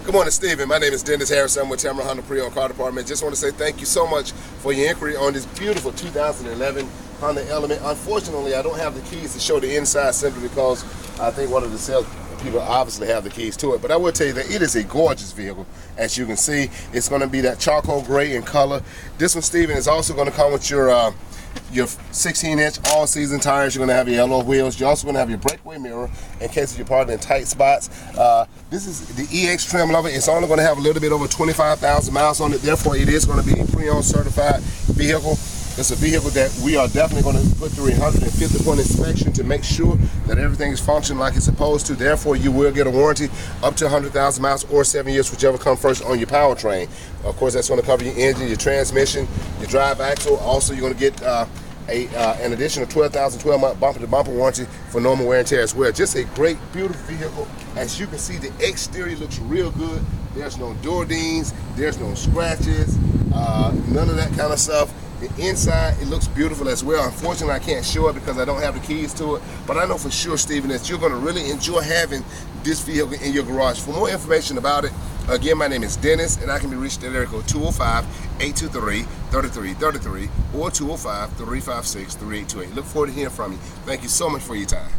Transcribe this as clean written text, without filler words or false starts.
Good morning, Stephen. My name is Dennis Harrison with Tameron Honda Pre-Owned Car Department. Just want to say thank you so much for your inquiry on this beautiful 2011 Honda Element. Unfortunately, I don't have the keys to show the inside simply because I think one of the sales people obviously have the keys to it. But I will tell you that it is a gorgeous vehicle. As you can see, it's going to be that charcoal gray in color. This one, Stephen, is also going to come with your 16-inch all-season tires. You're going to have your yellow wheels. You're also going to have your breakaway mirror in case you're parked in tight spots. This is the EX trim level. It's only going to have a little bit over 25,000 miles on it. Therefore, it is going to be a pre-owned certified vehicle. It's a vehicle that we are definitely going to put through a 150-point inspection to make sure that everything is functioning like it's supposed to. Therefore, you will get a warranty up to 100,000 miles or 7 years, whichever comes first on your powertrain. Of course, that's going to cover your engine, your transmission, your drive axle. Also, you're going to get an additional 12-month bumper-to-bumper warranty for normal wear and tear as well. Just a great, beautiful vehicle. As you can see, the exterior looks real good. There's no door dings, there's no scratches, none of that kind of stuff. The inside, it looks beautiful as well. Unfortunately, I can't show it because I don't have the keys to it, but I know for sure, Stephen, that you're going to really enjoy having this vehicle in your garage. For more information about it, again, my name is Dennis, and I can be reached at area code 205-823-3333 or 205-356-3828. Look forward to hearing from you. Thank you so much for your time.